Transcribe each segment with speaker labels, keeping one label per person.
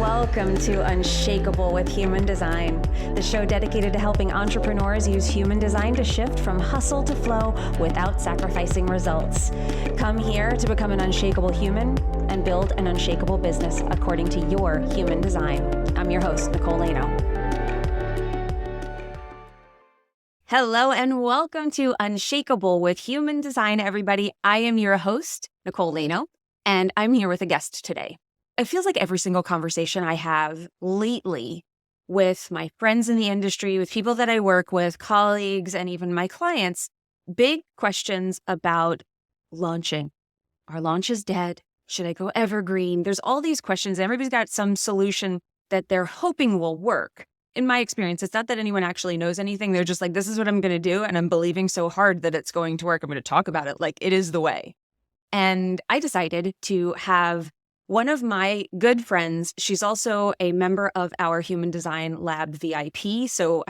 Speaker 1: Welcome to Unshakeable with Human Design, the show dedicated to helping entrepreneurs use human design to shift from hustle to flow without sacrificing results. Come here to become an unshakable human and build an unshakable business according to your human design. I'm your host, Nicole and Hallie. Hello and welcome to Unshakeable with Human Design, everybody. I am your host, Nicole and Hallie, and I'm here with a guest today. It feels like every single conversation I have lately with my friends in the industry, with people that I work with, colleagues, and even my clients, big questions about launching. Are launches dead? Should I go evergreen? There's all these questions. Everybody's got some solution that they're hoping will work. In my experience, it's not that anyone actually knows anything. They're just like, this is what I'm going to do. And I'm believing so hard that it's going to work. I'm going to talk about it like it is the way. And I decided to have one of my good friends, she's also a member of our Human Design Lab VIP, so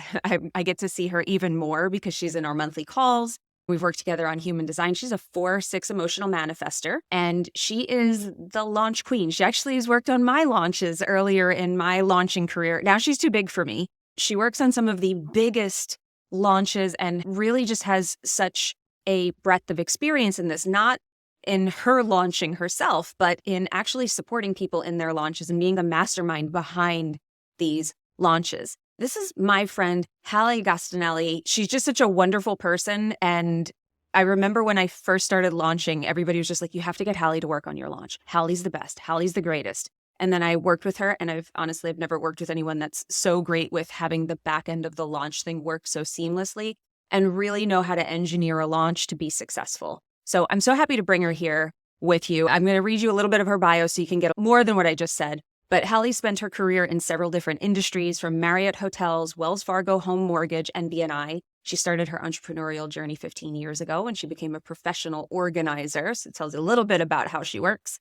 Speaker 1: I get to see her even more because she's in our monthly calls. We've worked together on human design. She's a 4/6 emotional manifestor, and she is the launch queen. She actually has worked on my launches earlier in my launching career. Now she's too big for me. She works on some of the biggest launches and really just has such a breadth of experience in this, not in her launching herself, but in actually supporting people in their launches and being the mastermind behind these launches. This is my friend, Hallie Agostinelli. She's just such a wonderful person. And I remember when I first started launching, everybody was just like, you have to get Hallie to work on your launch. Hallie's the best. Hallie's the greatest. And then I worked with her, and I've never worked with anyone that's so great with having the back end of the launch thing work so seamlessly and really know how to engineer a launch to be successful. So I'm so happy to bring her here with you. I'm going to read you a little bit of her bio so you can get more than what I just said. But Hallie spent her career in several different industries, from Marriott Hotels, Wells Fargo Home Mortgage, and BNI. She started her entrepreneurial journey 15 years ago when she became a professional organizer. So it tells you a little bit about how she works.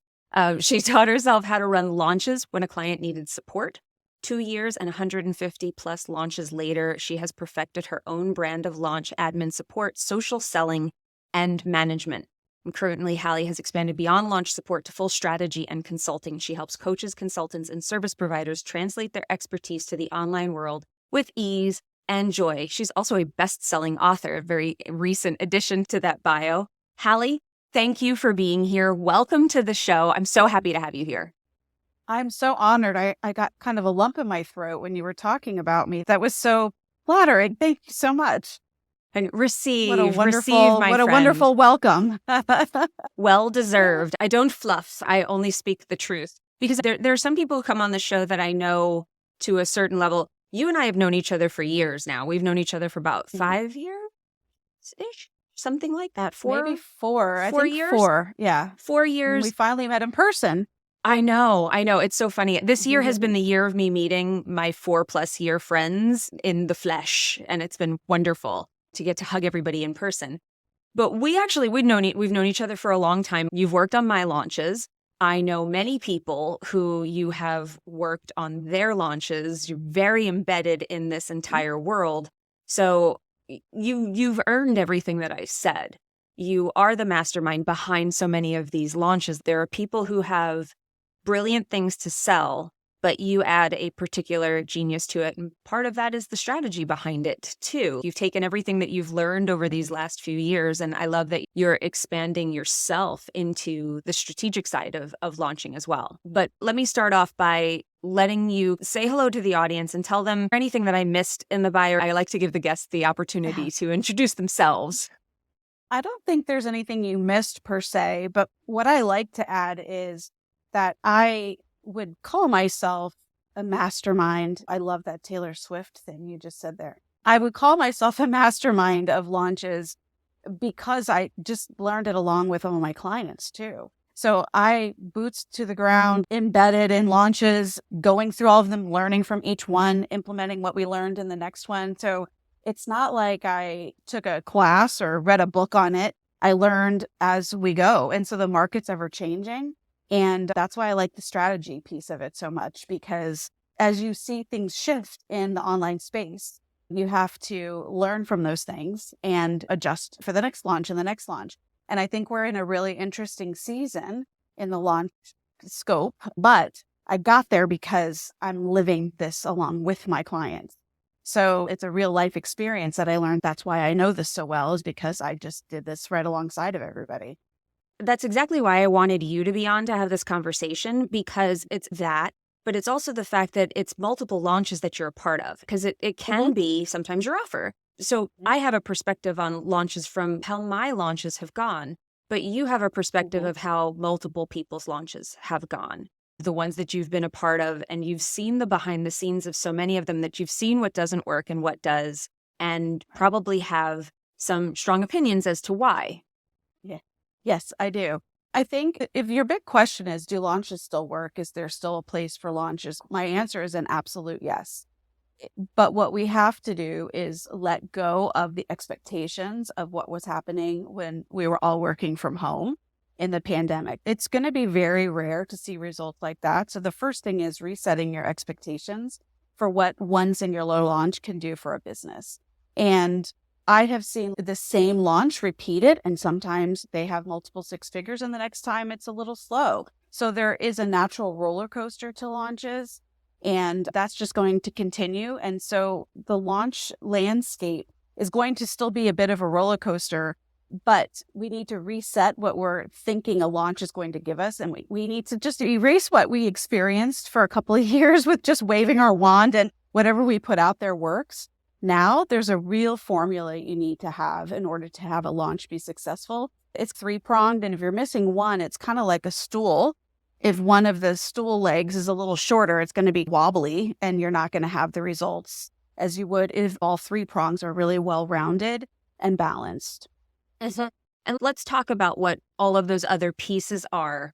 Speaker 1: She taught herself how to run launches when a client needed support. 2 years and 150 plus launches later, she has perfected her own brand of launch admin support, social selling, and management. And currently, Hallie has expanded beyond launch support to full strategy and consulting. She helps coaches, consultants, and service providers translate their expertise to the online world with ease and joy. She's also a best-selling author, a very recent addition to that bio. Hallie, thank you for being here. Welcome to the show. I'm so happy to have you here.
Speaker 2: I'm so honored. I got kind of a lump in my throat when you were talking about me. That was so flattering. Thank you so much.
Speaker 1: And receive
Speaker 2: a wonderful welcome.
Speaker 1: Well deserved. I don't fluff. I only speak the truth. Because there are some people who come on the show that I know to a certain level. You and I have known each other for years now. We've known each other for about 5 years-ish, something like that.
Speaker 2: Maybe 4.
Speaker 1: 4 years?
Speaker 2: 4, yeah.
Speaker 1: 4 years.
Speaker 2: We finally met in person.
Speaker 1: I know. It's so funny. This year has been the year of me meeting my 4+ year friends in the flesh, and it's been wonderful to get to hug everybody in person. But we've known each other for a long time. You've worked on my launches. I know many people who you have worked on their launches. You're very embedded in this entire world. So you've earned everything that I said. You are the mastermind behind so many of these launches. There are people who have brilliant things to sell, but you add a particular genius to it. And part of that is the strategy behind it, too. You've taken everything that you've learned over these last few years, and I love that you're expanding yourself into the strategic side of launching as well. But let me start off by letting you say hello to the audience and tell them anything that I missed in the bio. I like to give the guests the opportunity to introduce themselves.
Speaker 2: I don't think there's anything you missed per se, but what I like to add is that I would call myself a mastermind. I love that Taylor Swift thing you just said there. I would call myself a mastermind of launches because I just learned it along with all of my clients too. So I boots to the ground, embedded in launches, going through all of them, learning from each one, implementing what we learned in the next one. So it's not like I took a class or read a book on it. I learned as we go. And so the market's ever changing. And that's why I like the strategy piece of it so much, because as you see things shift in the online space, you have to learn from those things and adjust for the next launch and the next launch. And I think we're in a really interesting season in the launch scope, but I got there because I'm living this along with my clients. So it's a real life experience that I learned. That's why I know this so well, is because I just did this right alongside of everybody.
Speaker 1: That's exactly why I wanted you to be on to have this conversation, because it's that, but it's also the fact that it's multiple launches that you're a part of, because it can be sometimes your offer. So I have a perspective on launches from how my launches have gone, but you have a perspective of how multiple people's launches have gone, the ones that you've been a part of, and you've seen the behind the scenes of so many of them, that you've seen what doesn't work and what does, and probably have some strong opinions as to why.
Speaker 2: Yeah. Yes, I do. I think if your big question is, do launches still work? Is there still a place for launches? My answer is an absolute yes. But what we have to do is let go of the expectations of what was happening when we were all working from home in the pandemic. It's going to be very rare to see results like that. So the first thing is resetting your expectations for what one singular launch can do for a business. And I have seen the same launch repeated, and sometimes they have multiple six figures, and the next time it's a little slow. So there is a natural roller coaster to launches, and that's just going to continue. And so the launch landscape is going to still be a bit of a roller coaster, but we need to reset what we're thinking a launch is going to give us. And we need to just erase what we experienced for a couple of years with just waving our wand and whatever we put out there works. Now there's a real formula you need to have in order to have a launch be successful. It's three-pronged, and if you're missing one, it's kind of like a stool. If one of the stool legs is a little shorter, it's going to be wobbly, and you're not going to have the results as you would if all three prongs are really well-rounded and balanced.
Speaker 1: And let's talk about what all of those other pieces are.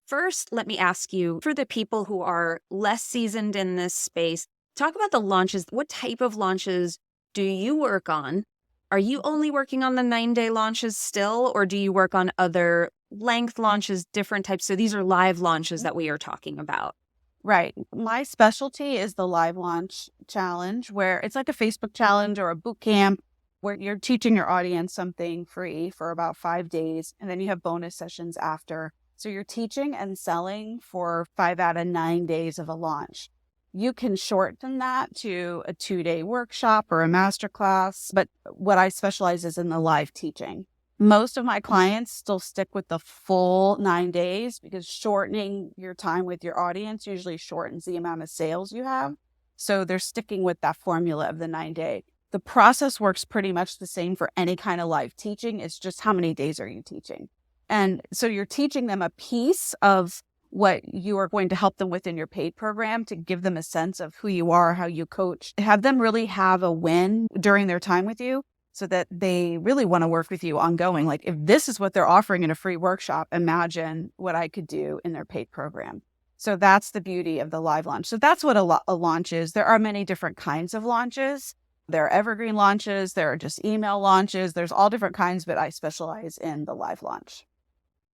Speaker 1: First, let me ask you, for the people who are less seasoned in this space, talk about the launches. What type of launches do you work on? Are you only working on the 9-day launches still, or do you work on other length launches, different types? So these are live launches that we are talking about.
Speaker 2: Right. My specialty is the live launch challenge, where it's like a Facebook challenge or a boot camp where you're teaching your audience something free for about 5 days, and then you have bonus sessions after. So you're teaching and selling for 5 out of 9 days of a launch. You can shorten that to a 2-day workshop or a masterclass, but what I specialize is in the live teaching. Most of my clients still stick with the full 9 days because shortening your time with your audience usually shortens the amount of sales you have. So they're sticking with that formula of the 9-day. The process works pretty much the same for any kind of live teaching. It's just how many days are you teaching? And so you're teaching them a piece of what you are going to help them with in your paid program to give them a sense of who you are, how you coach, have them really have a win during their time with you so that they really want to work with you ongoing. Like, if this is what they're offering in a free workshop, imagine what I could do in their paid program. So that's the beauty of the live launch. So that's what a launch is. There are many different kinds of launches. There are evergreen launches. There are just email launches. There's all different kinds, but I specialize in the live launch.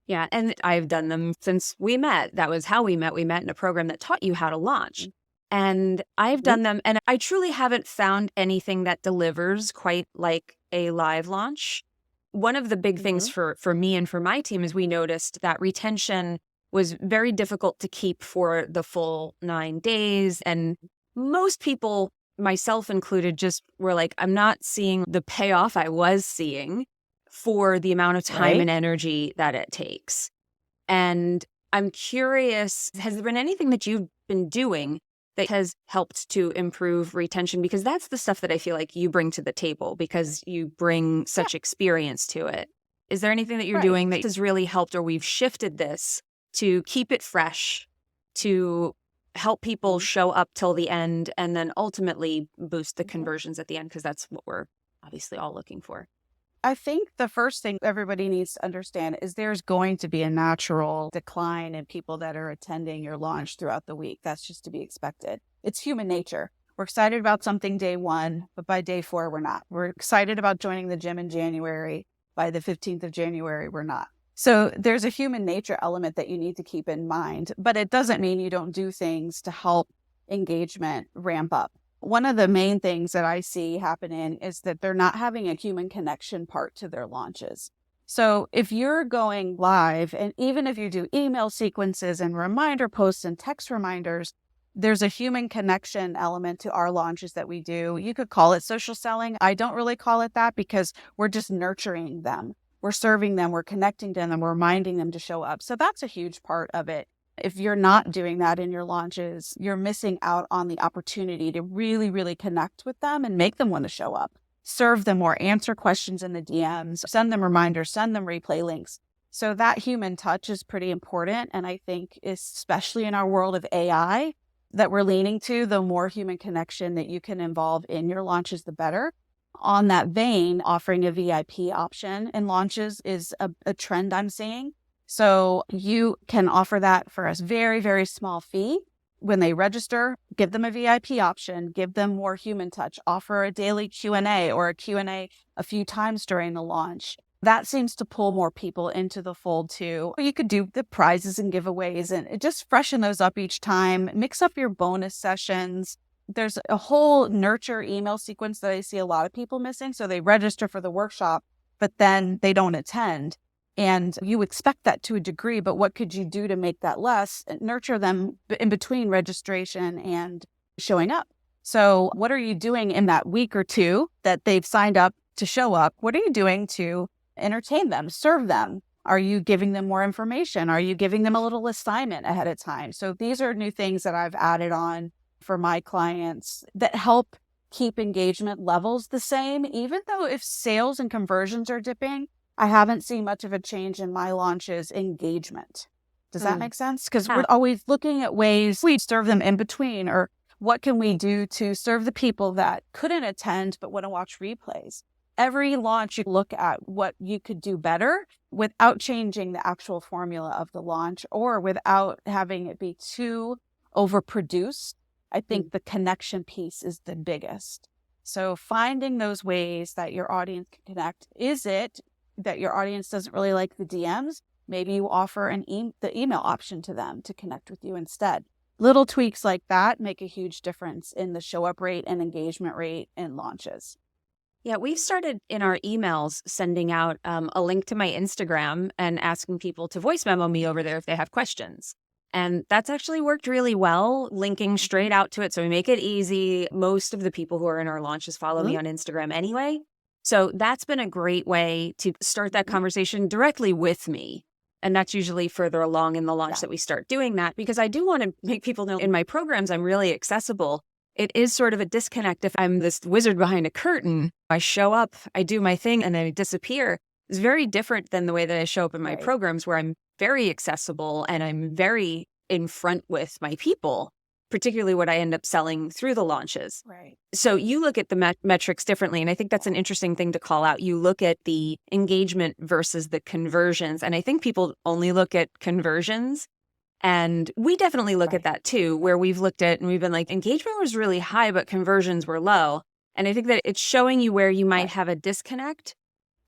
Speaker 1: Yeah, and I've done them since we met. That was how we met. We met in a program that taught you how to launch. And I've done them, and I truly haven't found anything that delivers quite like a live launch. One of the big things for me and for my team is we noticed that retention was very difficult to keep for the full 9 days. And most people, myself included, just were like, I'm not seeing the payoff I was seeing for the amount of time and energy that it takes. And I'm curious, has there been anything that you've been doing that has helped to improve retention? Because that's the stuff that I feel like you bring to the table because you bring such experience to it. Is there anything that you're doing that has really helped, or we've shifted this to keep it fresh, to help people show up till the end, and then ultimately boost the conversions at the end? Because that's what we're obviously all looking for.
Speaker 2: I think the first thing everybody needs to understand is there's going to be a natural decline in people that are attending your launch throughout the week. That's just to be expected. It's human nature. We're excited about something day 1, but by day 4, we're not. We're excited about joining the gym in January. By the 15th of January, we're not. So there's a human nature element that you need to keep in mind, but it doesn't mean you don't do things to help engagement ramp up. One of the main things that I see happening is that they're not having a human connection part to their launches. So if you're going live, and even if you do email sequences and reminder posts and text reminders, there's a human connection element to our launches that we do. You could call it social selling. I don't really call it that because we're just nurturing them. We're serving them, we're connecting to them, we're reminding them to show up. So that's a huge part of it. If you're not doing that in your launches, you're missing out on the opportunity to really, really connect with them and make them want to show up. Serve them more, answer questions in the DMs, send them reminders, send them replay links. So that human touch is pretty important. And I think especially in our world of AI that we're leaning to, the more human connection that you can involve in your launches, the better. On that vein, offering a VIP option in launches is a trend I'm seeing. So you can offer that for a very, very small fee. When they register, give them a VIP option, give them more human touch, offer a daily Q&A or a Q&A a few times during the launch. That seems to pull more people into the fold too. You could do the prizes and giveaways and just freshen those up each time. Mix up your bonus sessions. There's a whole nurture email sequence that I see a lot of people missing. So they register for the workshop, but then they don't attend. And you expect that to a degree, but what could you do to make that less? Nurture them in between registration and showing up. So what are you doing in that week or two that they've signed up to show up? What are you doing to entertain them, serve them? Are you giving them more information? Are you giving them a little assignment ahead of time? So these are new things that I've added on for my clients that help keep engagement levels the same, even though if sales and conversions are dipping, I haven't seen much of a change in my launches engagement. Does that make sense? Because we're always looking at ways we serve them in between, or what can we do to serve the people that couldn't attend but want to watch replays? Every launch, you look at what you could do better without changing the actual formula of the launch or without having it be too overproduced. I think the connection piece is the biggest. So finding those ways that your audience can connect. Is it that your audience doesn't really like the DMs? Maybe you offer the email option to them to connect with you instead. Little tweaks like that make a huge difference in the show up rate and engagement rate in launches.
Speaker 1: Yeah, we've started in our emails sending out a link to my Instagram and asking people to voice memo me over there if they have questions. And that's actually worked really well, linking straight out to it. So we make it easy. Most of the people who are in our launches follow me on Instagram anyway. So that's been a great way to start that conversation directly with me. And that's usually further along in the launch that we start doing that, because I do want to make people know in my programs, I'm really accessible. It is sort of a disconnect if I'm this wizard behind a curtain. I show up, I do my thing, and then I disappear. It's very different than the way that I show up in my programs, where I'm very accessible and I'm very in front with my people, particularly what I end up selling through the launches.
Speaker 2: Right.
Speaker 1: So you look at the metrics differently, and I think that's an interesting thing to call out. You look at the engagement versus the conversions, and I think people only look at conversions. And we definitely look at that too, where we've looked at and we've been like, engagement was really high, but conversions were low. And I think that it's showing you where you might have a disconnect.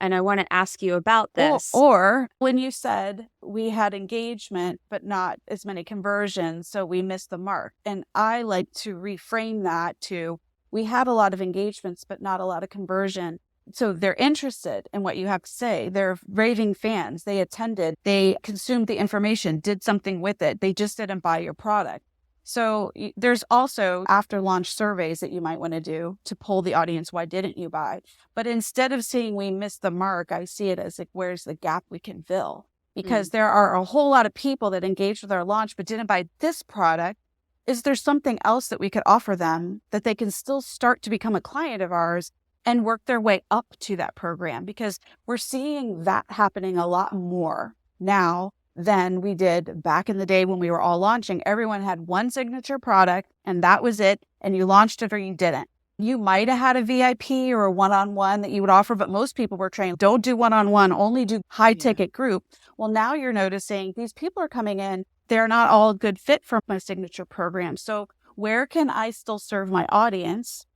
Speaker 1: And I want to ask you about this.
Speaker 2: Or when you said we had engagement, but not as many conversions, so we missed the mark. And I like to reframe that to, we had a lot of engagements, but not a lot of conversion. So they're interested in what you have to say. They're raving fans. They attended. They consumed the information, did something with it. They just didn't buy your product. So there's also after launch surveys that you might want to do to poll the audience. Why didn't you buy? But instead of seeing we missed the mark, I see it as like, where's the gap we can fill? Because there are a whole lot of people that engaged with our launch but didn't buy this product. Is there something else that we could offer them that they can still start to become a client of ours and work their way up to that program? Because we're seeing that happening a lot more now than we did back in the day when we were all launching. Everyone had one signature product and that was it. And you launched it or you didn't. You might have had a VIP or a one-on-one that you would offer, but most people were trained, don't do one-on-one, only do high ticket group. Well, now you're noticing these people are coming in. They're not all a good fit for my signature program. So where can I still serve my audience?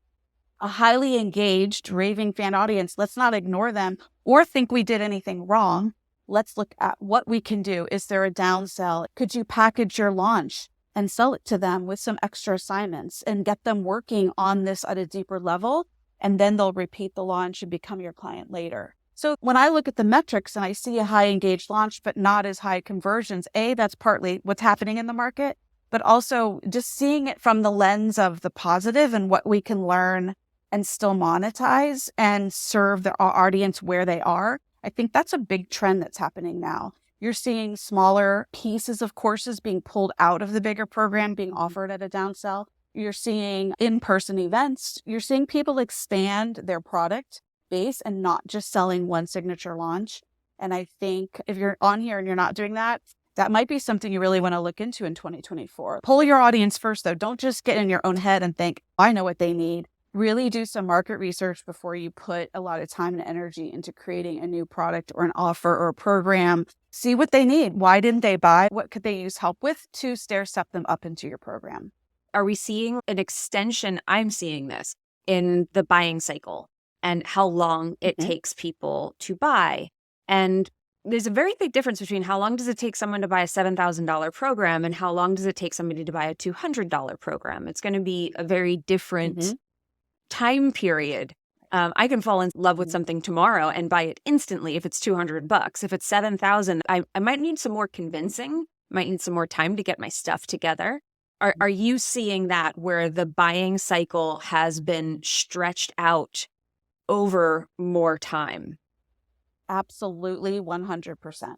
Speaker 2: A highly engaged, raving fan audience. Let's not ignore them or think we did anything wrong. Let's look at what we can do. Is there a downsell? Could you package your launch and sell it to them with some extra assignments and get them working on this at a deeper level? And then they'll repeat the launch and become your client later. So when I look at the metrics and I see a high engaged launch, but not as high conversions, that's partly what's happening in the market, but also just seeing it from the lens of the positive and what we can learn and still monetize and serve our audience where they are. I think that's a big trend that's happening now. You're seeing smaller pieces of courses being pulled out of the bigger program, being offered at a downsell. You're seeing in-person events. You're seeing people expand their product base and not just selling one signature launch. And I think if you're on here and you're not doing that, that might be something you really want to look into in 2024. Pull your audience first, though. Don't just get in your own head and think, I know what they need. Really do some market research before you put a lot of time and energy into creating a new product or an offer or a program. See what they need. Why didn't they buy? What could they use help with to stair step them up into your program?
Speaker 1: Are we seeing an extension? I'm seeing this in the buying cycle and how long it takes people to buy. And there's a very big difference between how long does it take someone to buy a $7,000 program and how long does it take somebody to buy a $200 program. It's going to be a very different time period. I can fall in love with something tomorrow and buy it instantly if it's $200. If it's $7,000, I might need some more convincing, might need some more time to get my stuff together. Are you seeing that where the buying cycle has been stretched out over more time?
Speaker 2: Absolutely, 100%.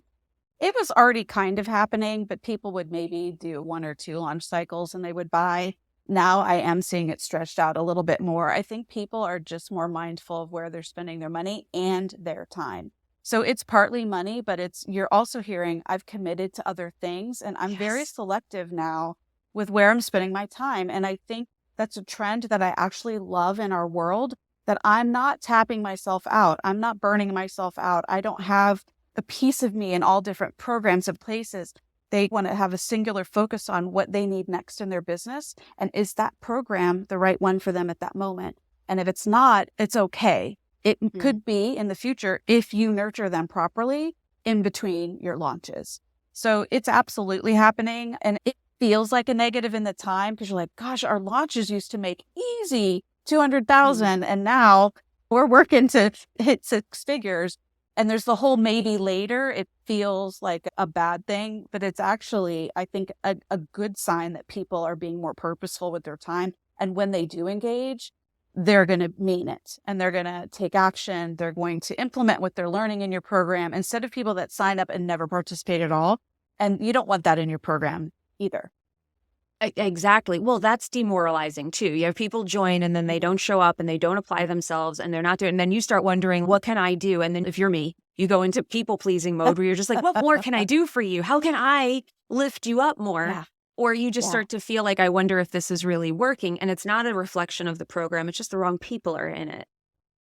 Speaker 2: It was already kind of happening, but people would maybe do 1 or 2 launch cycles and they would buy. Now I am seeing it stretched out a little bit more. I think people are just more mindful of where they're spending their money and their time. So it's partly money, but you're also hearing, I've committed to other things and I'm very selective now with where I'm spending my time. And I think that's a trend that I actually love in our world, that I'm not tapping myself out. I'm not burning myself out. I don't have a piece of me in all different programs and places. They want to have a singular focus on what they need next in their business. And is that program the right one for them at that moment? And if it's not, it's okay. It could be in the future if you nurture them properly in between your launches. So it's absolutely happening. And it feels like a negative in the time because you're like, gosh, our launches used to make easy 200,000 and now we're working to hit 6 figures. And there's the whole maybe later. It feels like a bad thing, but it's actually, I think, a good sign that people are being more purposeful with their time. And when they do engage, they're going to mean it and they're going to take action. They're going to implement what they're learning in your program instead of people that sign up and never participate at all. And you don't want that in your program either.
Speaker 1: Exactly. Well, that's demoralizing too. You have people join and then they don't show up and they don't apply themselves and they're not doing, and then you start wondering, what can I do? And then if you're me, you go into people pleasing mode where you're just like, what more can I do for you? How can I lift you up more?
Speaker 2: Yeah.
Speaker 1: Or you just start to feel like, I wonder if this is really working. And it's not a reflection of the program. It's just the wrong people are in it.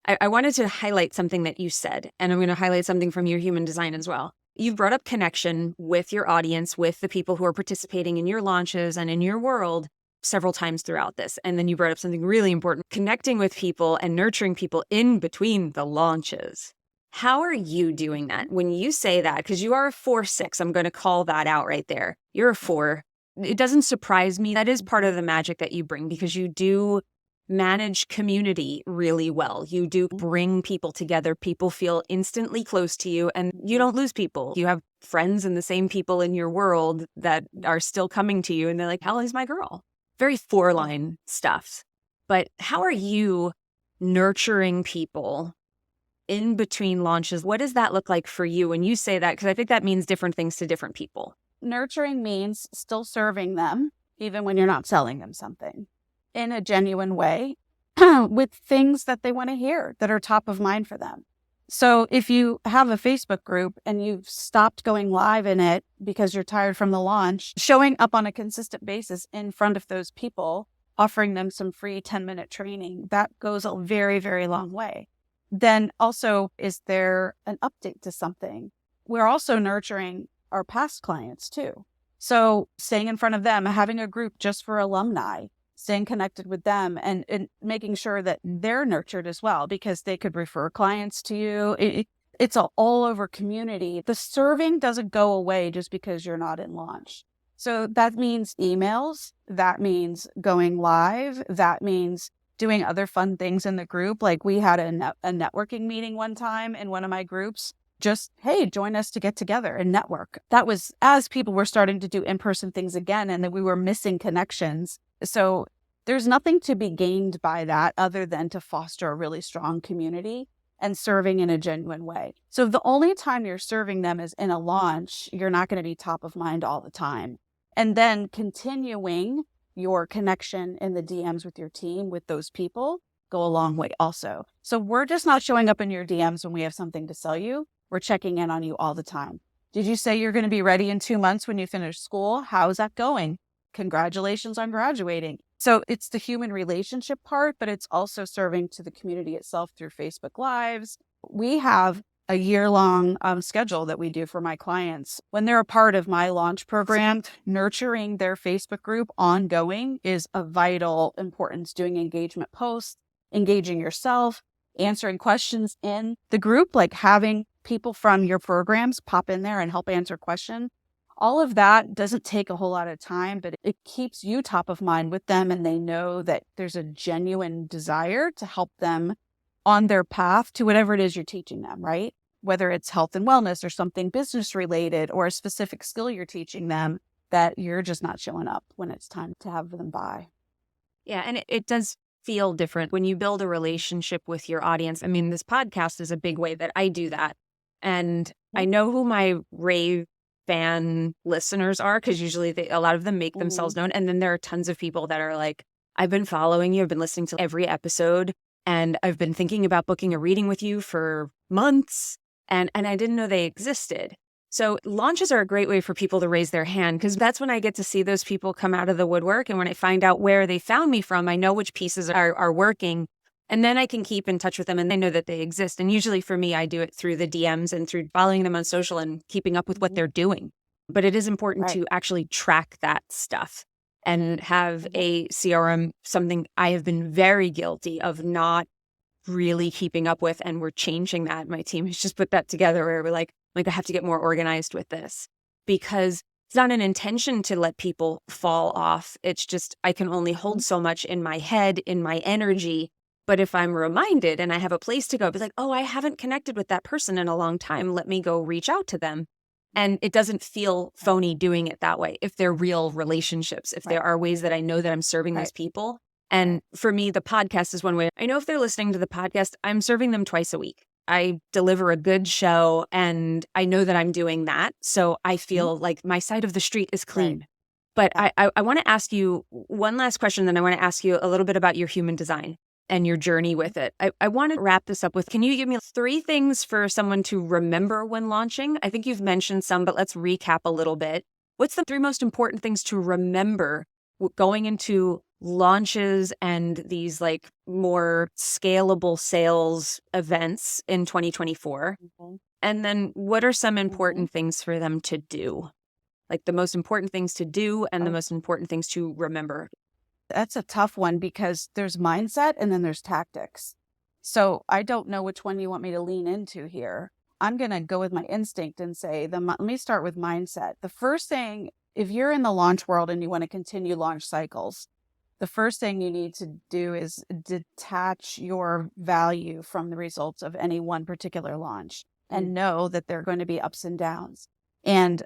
Speaker 1: I wanted to highlight something that you said, and I'm going to highlight something from your human design as well. You've brought up connection with your audience, with the people who are participating in your launches and in your world several times throughout this. And then you brought up something really important, connecting with people and nurturing people in between the launches. How are you doing that? When you say that, because you are a 4/6, I'm going to call that out right there. You're a 4. It doesn't surprise me. That is part of the magic that you bring because you do manage community really well. You do bring people together. People feel instantly close to you and you don't lose people. You have friends and the same people in your world that are still coming to you and they're like, Hallie's my girl. Very 4-line stuff. But how are you nurturing people in between launches? What does that look like for you when you say that? Because I think that means different things to different people.
Speaker 2: Nurturing means still serving them, even when you're not selling them something, in a genuine way with things that they want to hear that are top of mind for them. So if you have a Facebook group and you've stopped going live in it because you're tired from the launch, showing up on a consistent basis in front of those people, offering them some free 10-minute training, that goes a very, very long way. Then also, is there an update to something? We're also nurturing our past clients too. So staying in front of them, having a group just for alumni, staying connected with them and making sure that they're nurtured as well, because they could refer clients to you. It's an all over community. The serving doesn't go away just because you're not in launch. So that means emails. That means going live. That means doing other fun things in the group. Like we had a networking meeting one time in one of my groups. Just, hey, join us to get together and network. That was as people were starting to do in-person things again, and that we were missing connections. So there's nothing to be gained by that other than to foster a really strong community and serving in a genuine way. So the only time you're serving them is in a launch. You're not going to be top of mind all the time. And then continuing your connection in the DMs with your team, with those people, go a long way also. So we're just not showing up in your DMs when we have something to sell you. We're checking in on you all the time. Did you say you're going to be ready in 2 months when you finish school? How's that going? Congratulations on graduating. So it's the human relationship part, but it's also serving to the community itself through Facebook Lives. We have a year-long schedule that we do for my clients. When they're a part of my launch program, nurturing their Facebook group ongoing is of vital importance. Doing engagement posts, engaging yourself, answering questions in the group, like having people from your programs pop in there and help answer questions. All of that doesn't take a whole lot of time, but it keeps you top of mind with them, and they know that there's a genuine desire to help them on their path to whatever it is you're teaching them, right? Whether it's health and wellness or something business related or a specific skill you're teaching them, that you're just not showing up when it's time to have them buy.
Speaker 1: Yeah, and it does feel different when you build a relationship with your audience. I mean, this podcast is a big way that I do that. And I know who my rave fan listeners are, because usually a lot of them make themselves known. And then there are tons of people that are like, I've been following you. I've been listening to every episode, and I've been thinking about booking a reading with you for months. And I didn't know they existed. So launches are a great way for people to raise their hand, because that's when I get to see those people come out of the woodwork. And when I find out where they found me from, I know which pieces are working. And then I can keep in touch with them, and they know that they exist. And usually for me, I do it through the DMs and through following them on social and keeping up with what they're doing. But it is important to actually track that stuff and have a CRM, something I have been very guilty of not really keeping up with. And we're changing that. My team has just put that together where we're like, I have to get more organized with this, because it's not an intention to let people fall off. It's just, I can only hold so much in my head, in my energy. But if I'm reminded and I have a place to go, I'll be like, oh, I haven't connected with that person in a long time. Let me go reach out to them. And it doesn't feel phony doing it that way. If they're real relationships, if there are ways that I know that I'm serving those people. And for me, the podcast is one way. I know if they're listening to the podcast, I'm serving them twice a week. I deliver a good show, and I know that I'm doing that. So I feel like my side of the street is clean. But I want to ask you one last question, then I want to ask you a little bit about your human design and your journey with it. I want to wrap this up with, can you give me 3 things for someone to remember when launching? I think you've mentioned some, but let's recap a little bit. What's the 3 most important things to remember going into launches and these like more scalable sales events in 2024? And then what are some important things for them to do? Like the most important things to do and the most important things to remember.
Speaker 2: That's a tough one, because there's mindset and then there's tactics. So I don't know which one you want me to lean into here. I'm going to go with my instinct and say, let me start with mindset. The first thing, if you're in the launch world and you want to continue launch cycles, the first thing you need to do is detach your value from the results of any one particular launch and know that there are going to be ups and downs. And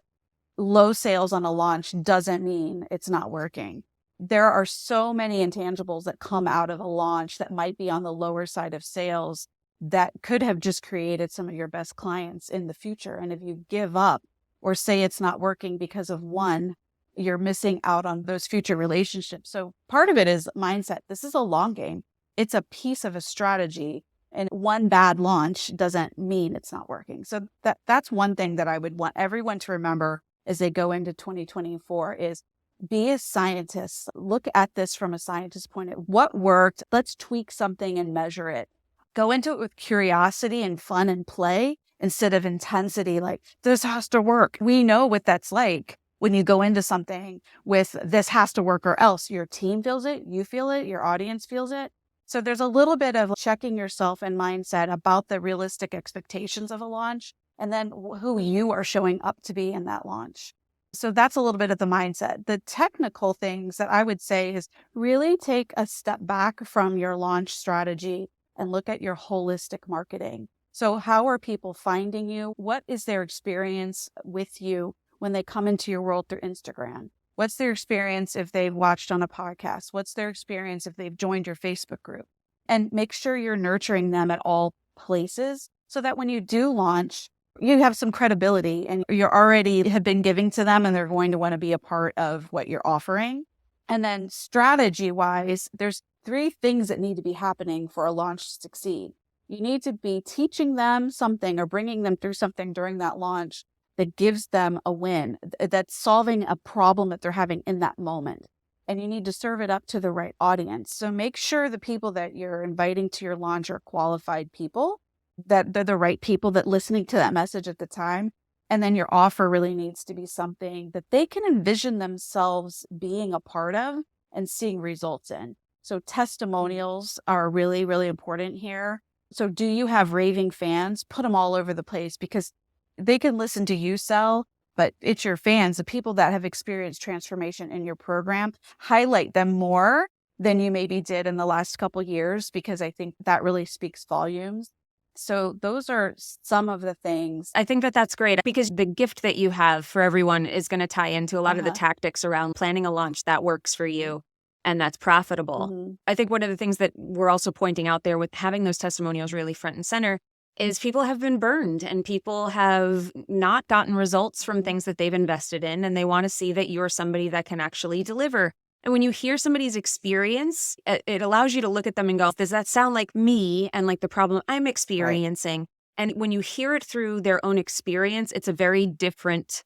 Speaker 2: low sales on a launch doesn't mean it's not working. There are so many intangibles that come out of a launch that might be on the lower side of sales that could have just created some of your best clients in the future. And if you give up or say it's not working because of one, you're missing out on those future relationships. So part of it is mindset. This is a long game. It's a piece of a strategy, and one bad launch doesn't mean it's not working. So that's one thing that I would want everyone to remember as they go into 2024 is be a scientist. Look at this from a scientist's point of what worked. Let's tweak something and measure it. Go into it with curiosity and fun and play instead of intensity, like this has to work. We know what that's like when you go into something with this has to work or else. Your team feels it, you feel it, your audience feels it. So there's a little bit of checking yourself and mindset about the realistic expectations of a launch and then who you are showing up to be in that launch. So that's a little bit of the mindset. The technical things that I would say is really take a step back from your launch strategy and look at your holistic marketing. So how are people finding you? What is their experience with you when they come into your world through Instagram? What's their experience if they've watched on a podcast? What's their experience if they've joined your Facebook group? And make sure you're nurturing them at all places so that when you do launch, you have some credibility and you already have been giving to them and they're going to want to be a part of what you're offering. And then strategy wise, there's 3 things that need to be happening for a launch to succeed. You need to be teaching them something or bringing them through something during that launch that gives them a win, that's solving a problem that they're having in that moment. And you need to serve it up to the right audience. So make sure the people that you're inviting to your launch are qualified people, that they're the right people that listening to that message at the time. And then your offer really needs to be something that they can envision themselves being a part of and seeing results in. So testimonials are really, really important here. So do you have raving fans? Put them all over the place because they can listen to you sell, but it's your fans, the people that have experienced transformation in your program, highlight them more than you maybe did in the last couple of years, because I think that really speaks volumes. So those are some of the things.
Speaker 1: I think that that's great because the gift that you have for everyone is going to tie into a lot of the tactics around planning a launch that works for you and that's profitable. I think one of the things that we're also pointing out there with having those testimonials really front and center is people have been burned and people have not gotten results from things that they've invested in, and they want to see that you're somebody that can actually deliver. And when you hear somebody's experience, it allows you to look at them and go, does that sound like me and like the problem I'm experiencing? Right. And when you hear it through their own experience, it's a very different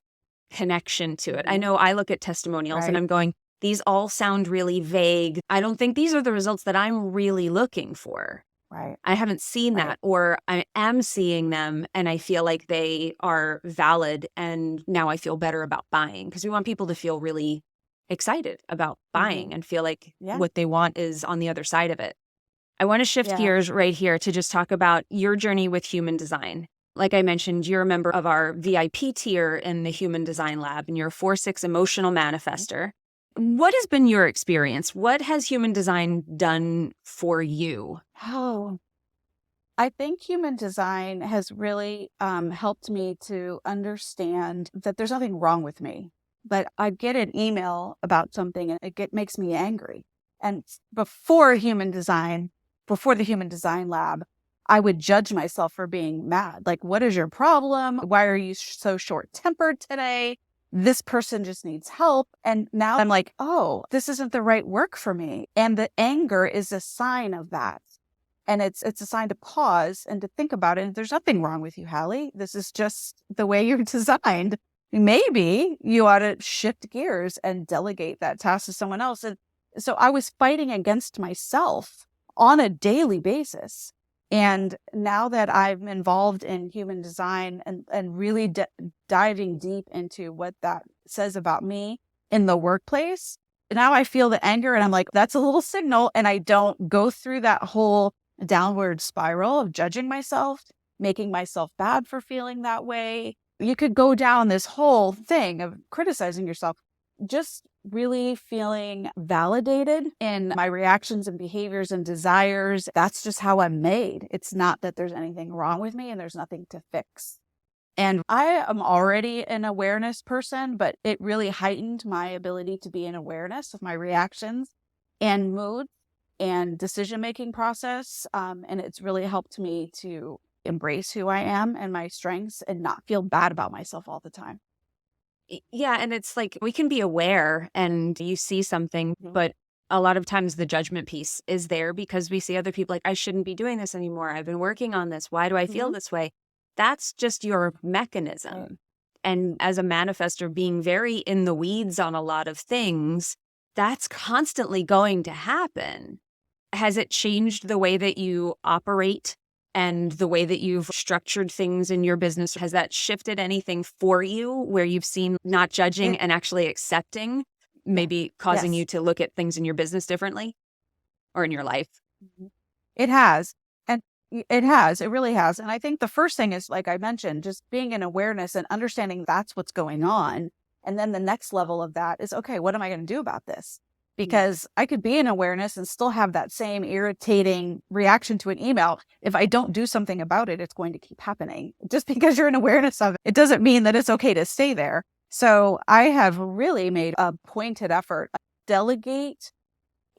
Speaker 1: connection to it. I know I look at testimonials and I'm going, these all sound really vague. I don't think these are the results that I'm really looking for.
Speaker 2: Right.
Speaker 1: I haven't seen that, or I am seeing them and I feel like they are valid. And now I feel better about buying, because we want people to feel really excited about buying and feel like what they want is on the other side of it. I want to shift gears right here to just talk about your journey with human design. Like I mentioned, you're a member of our VIP tier in the Human Design Lab, and you're a 4/6 emotional manifestor. What has been your experience? What has human design done for you?
Speaker 2: Oh, I think human design has really helped me to understand that there's nothing wrong with me. But I get an email about something and it makes me angry. And before the Human Design Lab, I would judge myself for being mad. Like, what is your problem? Why are you so short-tempered today? This person just needs help. And now I'm like, oh, this isn't the right work for me. And the anger is a sign of that. And it's a sign to pause and to think about it. And there's nothing wrong with you, Hallie. This is just the way you're designed. Maybe you ought to shift gears and delegate that task to someone else. And so I was fighting against myself on a daily basis. And now that I'm involved in human design and really diving deep into what that says about me in the workplace, now I feel the anger and I'm like, that's a little signal. And I don't go through that whole downward spiral of judging myself, making myself bad for feeling that way. You could go down this whole thing of criticizing yourself, just really feeling validated in my reactions and behaviors and desires. That's just how I'm made. It's not that there's anything wrong with me and there's nothing to fix. And I am already an awareness person, but it really heightened my ability to be in awareness of my reactions and mood and decision-making process. And it's really helped me to embrace who I am and my strengths and not feel bad about myself all the time.
Speaker 1: Yeah. And it's like, we can be aware and you see something, but a lot of times the judgment piece is there because we see other people like, I shouldn't be doing this anymore. I've been working on this. Why do I feel this way? That's just your mechanism. Right. And as a manifestor, being very in the weeds on a lot of things, that's constantly going to happen. Has it changed the way that you operate and the way that you've structured things in your business? Has that shifted anything for you where you've seen not judging and actually accepting, maybe causing you to look at things in your business differently or in your life?
Speaker 2: It has. And it has. It really has. And I think the first thing is, like I mentioned, just being in awareness and understanding that's what's going on. And then the next level of that is, okay, what am I going to do about this? Because I could be in awareness and still have that same irritating reaction to an email. If I don't do something about it, it's going to keep happening. Just because you're in awareness of it, it doesn't mean that it's okay to stay there. So I have really made a pointed effort to delegate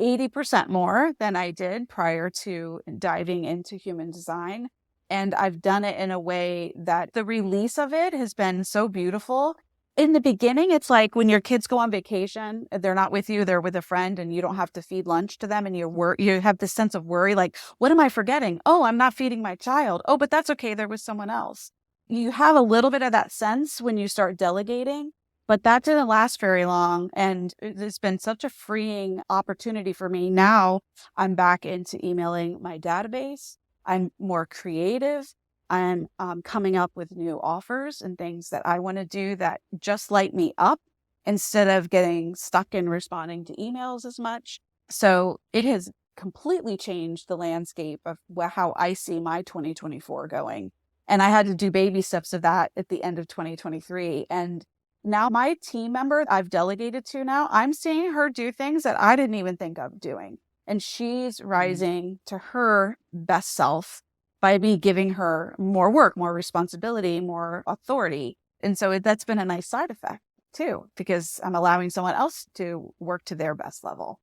Speaker 2: 80% more than I did prior to diving into human design. And I've done it in a way that the release of it has been so beautiful. In the beginning, it's like when your kids go on vacation, they're not with you, they're with a friend, and you don't have to feed lunch to them. And you have this sense of worry, like, what am I forgetting? Oh, I'm not feeding my child. Oh, but that's okay. They're with someone else. You have a little bit of that sense when you start delegating, but that didn't last very long. And it's been such a freeing opportunity for me. Now I'm back into emailing my database. I'm more creative. I'm coming up with new offers and things that I want to do that just light me up instead of getting stuck in responding to emails as much. So it has completely changed the landscape of how I see my 2024 going. And I had to do baby steps of that at the end of 2023. And now my team member I've delegated to now, I'm seeing her do things that I didn't even think of doing. And she's rising to her best self by me giving her more work, more responsibility, more authority. And so that's been a nice side effect too, because I'm allowing someone else to work to their best level.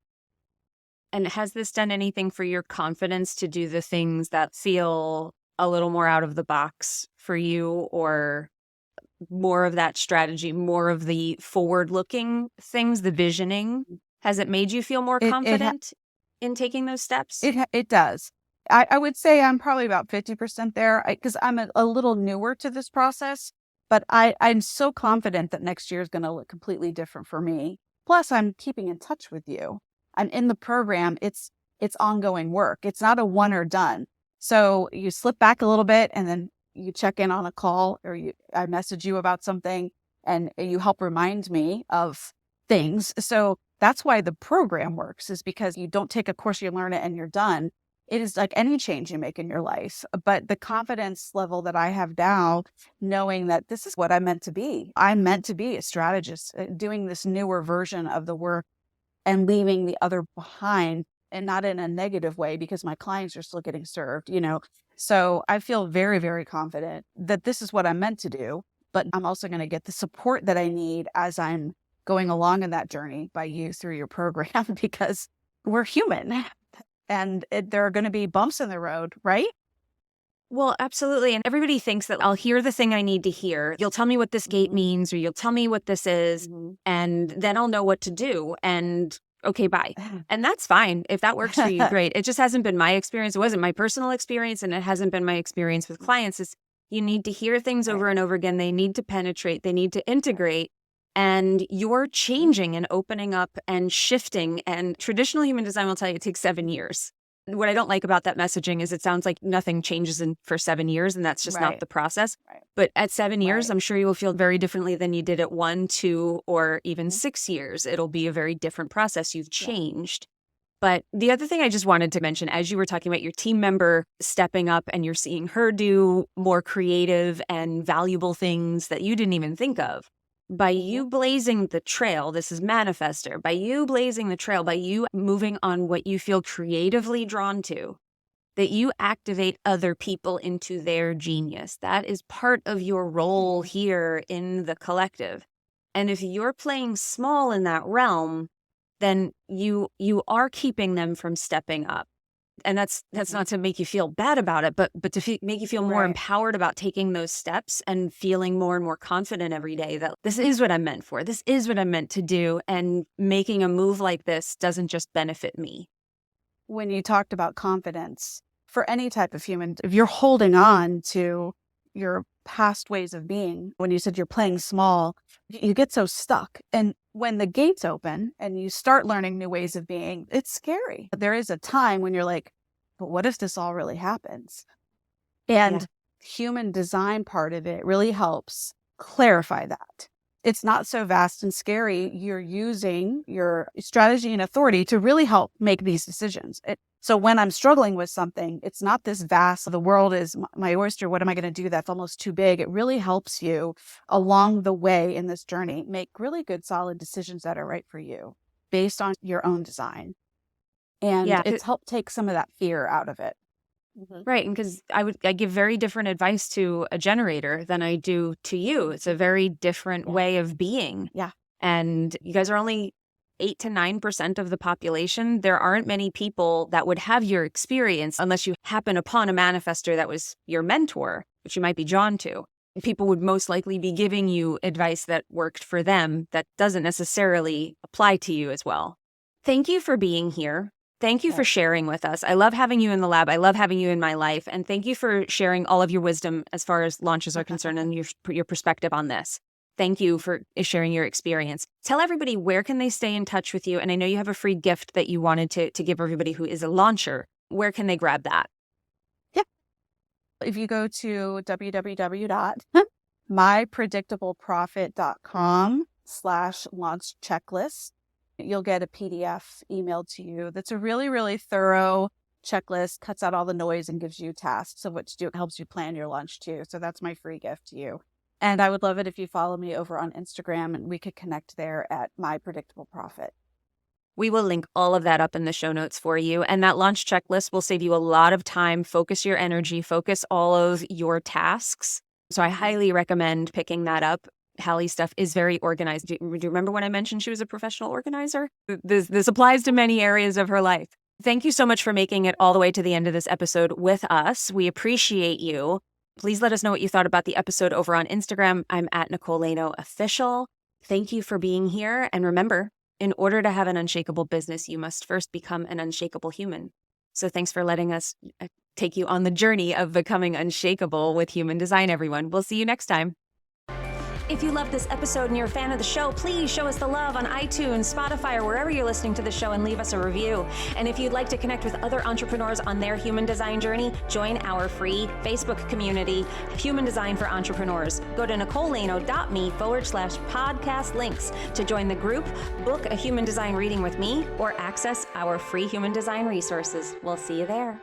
Speaker 1: And has this done anything for your confidence to do the things that feel a little more out of the box for you, or more of that strategy, more of the forward-looking things, the visioning? Has it made you feel more confident in taking those steps?
Speaker 2: It does. I would say I'm probably about 50% there because I'm a little newer to this process, but I'm so confident that next year is going to look completely different for me. Plus, I'm keeping in touch with you. I'm in the program. It's ongoing work. It's not a one or done. So you slip back a little bit and then you check in on a call, or I message you about something and you help remind me of things. So that's why the program works, is because you don't take a course, you learn it and you're done. It is like any change you make in your life. But the confidence level that I have now, knowing that this is what I'm meant to be. I'm meant to be a strategist, doing this newer version of the work and leaving the other behind, and not in a negative way, because my clients are still getting served, So I feel very, very confident that this is what I'm meant to do, but I'm also going to get the support that I need as I'm going along in that journey by you through your program, because we're human and there are going to be bumps in the road, right?
Speaker 1: Well, absolutely. And everybody thinks that I'll hear the thing I need to hear. You'll tell me what this gate means, or you'll tell me what this is, and then I'll know what to do. And okay, bye. And that's fine. If that works for you, great. It just hasn't been my experience. It wasn't my personal experience, and it hasn't been my experience with clients. Is you need to hear things over and over again. They need to penetrate. They need to integrate. And you're changing and opening up and shifting. And traditional human design will tell you it takes 7 years. What I don't like about that messaging is it sounds like nothing changes for 7 years, and that's just not the process.
Speaker 2: Right.
Speaker 1: But at 7 years, I'm sure you will feel very differently than you did at 1, 2, or even 6 years. It'll be a very different process. You've changed. But the other thing I just wanted to mention, as you were talking about your team member stepping up and you're seeing her do more creative and valuable things that you didn't even think of, by you blazing the trail, this is Manifestor, by you blazing the trail, by you moving on what you feel creatively drawn to, that you activate other people into their genius. That is part of your role here in the collective. And if you're playing small in that realm, then you are keeping them from stepping up. And that's not to make you feel bad about it, but to make you feel more empowered about taking those steps and feeling more and more confident every day that this is what I'm meant for. This is what I'm meant to do. And making a move like this doesn't just benefit me.
Speaker 2: When you talked about confidence, for any type of human, if you're holding on to your past ways of being, when you said you're playing small, you get so stuck. And when the gates open and you start learning new ways of being, it's scary. There is a time when you're like, but what if this all really happens? And human design part of it really helps clarify that. it's not so vast and scary. You're using your strategy and authority to really help make these decisions. So when I'm struggling with something, it's not this vast, the world is my oyster. What am I going to do? That's almost too big. It really helps you along the way in this journey, make really good, solid decisions that are right for you based on your own design. And it's helped take some of that fear out of it.
Speaker 1: Right. And because I give very different advice to a generator than I do to you. It's a very different way of being.
Speaker 2: Yeah.
Speaker 1: And you guys are only 8 to 9% of the population. There aren't many people that would have your experience unless you happen upon a manifestor that was your mentor, which you might be drawn to. People would most likely be giving you advice that worked for them that doesn't necessarily apply to you as well. Thank you for being here. Thank you for sharing with us. I love having you in the lab. I love having you in my life. And thank you for sharing all of your wisdom as far as launches are concerned and your perspective on this. Thank you for sharing your experience. Tell everybody, where can they stay in touch with you? And I know you have a free gift that you wanted to give everybody who is a launcher. Where can they grab that?
Speaker 2: Yeah. If you go to www.mypredictableprofit.com/launch checklist, you'll get a PDF emailed to you. That's a really, really thorough checklist, cuts out all the noise and gives you tasks of what to do. It helps you plan your launch too. So that's my free gift to you. And I would love it if you follow me over on Instagram and we could connect there at My Predictable Profit.
Speaker 1: We will link all of that up in the show notes for you. And that launch checklist will save you a lot of time. Focus your energy, focus all of your tasks. So I highly recommend picking that up. Hallie's stuff is very organized. Do you remember when I mentioned she was a professional organizer? This applies to many areas of her life. Thank you so much for making it all the way to the end of this episode with us. We appreciate you. Please let us know what you thought about the episode over on Instagram. I'm at Nicole Leno Official. Thank you for being here. And remember, in order to have an unshakable business, you must first become an unshakable human. So thanks for letting us take you on the journey of becoming unshakable with human design, everyone. We'll see you next time. If you love this episode and you're a fan of the show, please show us the love on iTunes, Spotify, or wherever you're listening to the show and leave us a review. And if you'd like to connect with other entrepreneurs on their human design journey, join our free Facebook community, Human Design for Entrepreneurs. Go to nicoleleno.me/podcast links to join the group, book a human design reading with me, or access our free human design resources. We'll see you there.